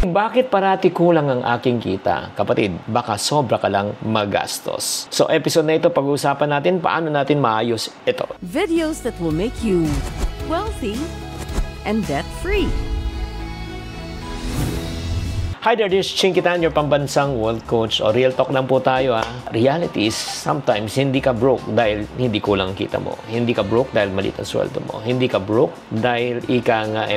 Bakit parati kulang ang aking kita? Kapatid, baka sobra ka lang magastos. So episode na ito, pag-uusapan natin paano natin maayos ito. Videos that will make you wealthy and debt-free. Hi there, this is Chinkitan, your pambansang world coach. O real talk lang po tayo ha. Reality is, sometimes hindi ka broke dahil hindi kulang kita mo. Hindi ka broke dahil maliit ang sweldo mo. Hindi ka broke dahil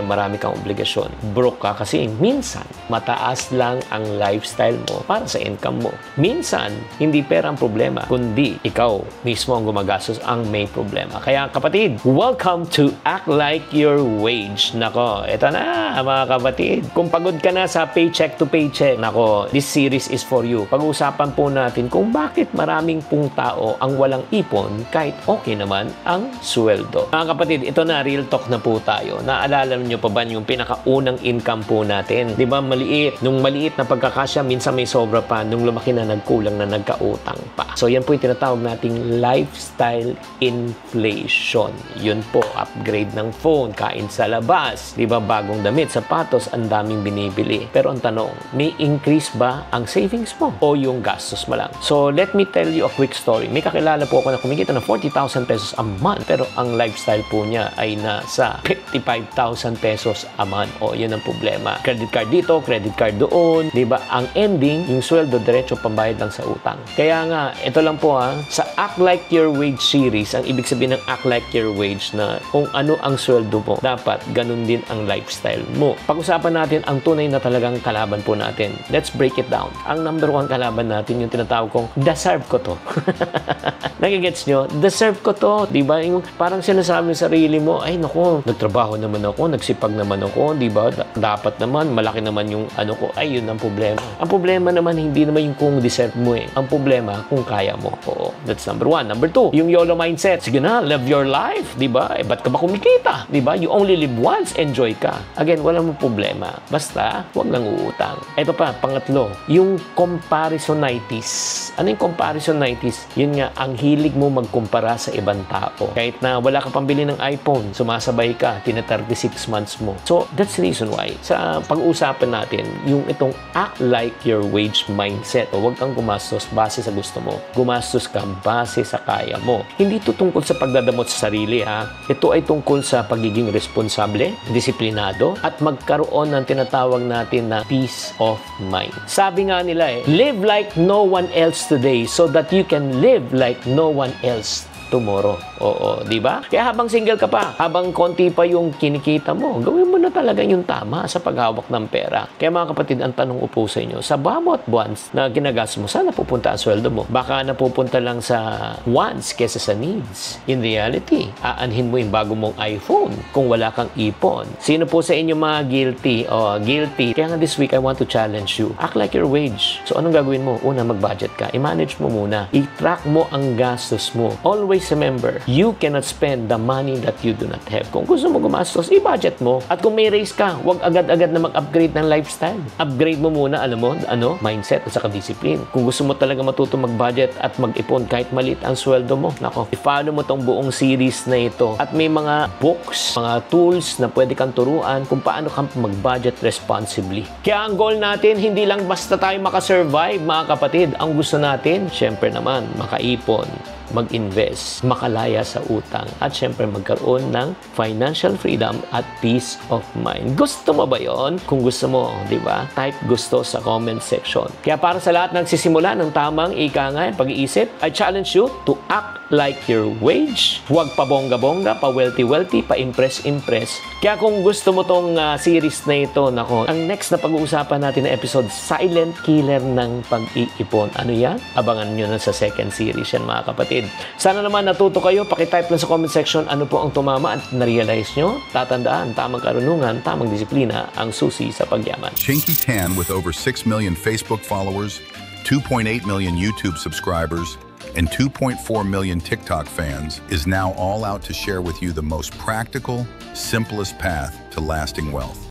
marami kang obligasyon. Broke ka kasi minsan mataas lang ang lifestyle mo para sa income mo. Minsan, hindi pera ang problema, kundi ikaw mismo ang gumagastos ang may problema. Kaya kapatid, welcome to Act Like Your Wage. Nako, eto na mga kapatid. Kung pagod ka na sa paycheck to paycheck, nako, this series is for you. Pag-uusapan po natin kung bakit maraming pong tao ang walang ipon kahit okay naman ang sweldo. Mga kapatid, ito na, real talk na po tayo. Naalala niyo pa ba yung pinakaunang income po natin? Di ba maliit? Nung maliit na pagkakasya, minsan may sobra pa. Nung lumaki na, nagkulang na, nagkautang pa. So yan po yung tinatawag nating lifestyle inflation. Yun po, upgrade ng phone, kain sa labas, di ba, bagong damit, sapatos, ang daming binibili. Pero ang tanong, may increase ba ang savings mo o yung gastos mo lang? So, let me tell you a quick story. May kakilala po ako na kumikita ng 40,000 pesos a month, pero ang lifestyle po niya ay nasa 55,000 pesos a month. O, yun ang problema. Credit card dito, credit card doon. Diba? Ang ending, yung sweldo, diretso pambayad lang sa utang. Kaya nga, ito lang po sa Act Like Your Wage series, ang ibig sabihin ng Act Like Your Wage na kung ano ang sweldo mo, dapat ganun din ang lifestyle mo. Pag-usapan natin ang tunay na talagang kalaban po natin. Let's break it down. Ang number one kalaban natin, yung tinatawag kong, deserve ko to. Nagigets nyo? Deserve ko to. Diba? Yung parang sinasabi sa sarili mo, ay naku, nagtrabaho naman ako, nagsipag naman ako, diba? Dapat naman, malaki naman yung ano ko. Ay, yun ang problema. Ang problema naman, hindi naman yung kung deserve mo eh. Ang problema, kung kaya mo. Oo, that's number one. Number two, yung YOLO mindset. Sige na, live your life. Diba? Eh, ba't ka ba kumikita? Diba? You only live once, enjoy ka. Again, wala mong problema. Basta, huwag lang uutang. Ito pa, pangatlo, yung comparisonitis. Ano yung comparisonitis? Yun nga, ang hilig mo magkumpara sa ibang tao. Kahit na wala ka pambili ng iPhone, sumasabay ka, tina 36 months mo. So, that's the reason why. Sa pag-uusapan natin, yung itong act like your wage mindset. O huwag kang gumastos base sa gusto mo. Gumastos ka base sa kaya mo. Hindi ito tungkol sa pagdadamot sa sarili, ha? Ito ay tungkol sa pagiging responsable, disiplinado, at magkaroon ng tinatawag natin na peace of mind. Sabi nga nila live like no one else today so that you can live like no one else tomorrow. Oo, di ba? Kaya habang single ka pa, habang konti pa yung kinikita mo, gawin mo na talaga yung tama sa paghawak ng pera. Kaya mga kapatid, ang tanong upo sa inyo, sa bawat buwans na ginagas mo, saan napupunta ang sweldo mo? Baka napupunta lang sa wants kesa sa needs. In reality, aanhin mo yung bago mong iPhone kung wala kang ipon. Sino po sa inyo mga guilty? Guilty. Kaya nga this week, I want to challenge you. Act like your wage. So, anong gagawin mo? Una, mag-budget ka. I-manage mo muna. I-track mo ang gastos mo. Always remember, you cannot spend the money that you do not have. Kung gusto mo gumastos, i-budget mo. At kung may raise ka, huwag agad-agad na mag-upgrade ng lifestyle. Upgrade mo muna, mindset at saka discipline. Kung gusto mo talaga matuto mag-budget at mag-ipon kahit maliit ang sweldo mo, nako, i-follow mo tong buong series na ito. At may mga books, mga tools na pwede kang turuan kung paano ka mag-budget responsibly. Kaya ang goal natin, hindi lang basta tayo makasurvive, mga kapatid. Ang gusto natin, syempre naman, makaipon, mag-invest, makalaya sa utang, at syempre magkaroon ng financial freedom at peace of mind. Gusto mo ba yon? Kung gusto mo, di ba? Type gusto sa comment section. Kaya para sa lahat ng nagsisimula ng tamang pag-iisip, I challenge you to act like your wage. Huwag pa bongga-bongga, pa wealthy-wealthy, pa impress-impress. Kaya kung gusto mo tong series na ito, nako, ang next na pag-uusapan natin na episode, silent killer ng pag-iipon. Ano yan? Abangan nyo na sa second series yan, mga kapatid. Sana naman natuto kayo. Pakitype lang sa comment section ano po ang tumama at na-realize nyo. Tatandaan, tamang karunungan, tamang disiplina ang susi sa pagyaman. Chinkitan with over 6 million Facebook followers, 2.8 million YouTube subscribers, and 2.4 million TikTok fans is now all out to share with you the most practical, simplest path to lasting wealth.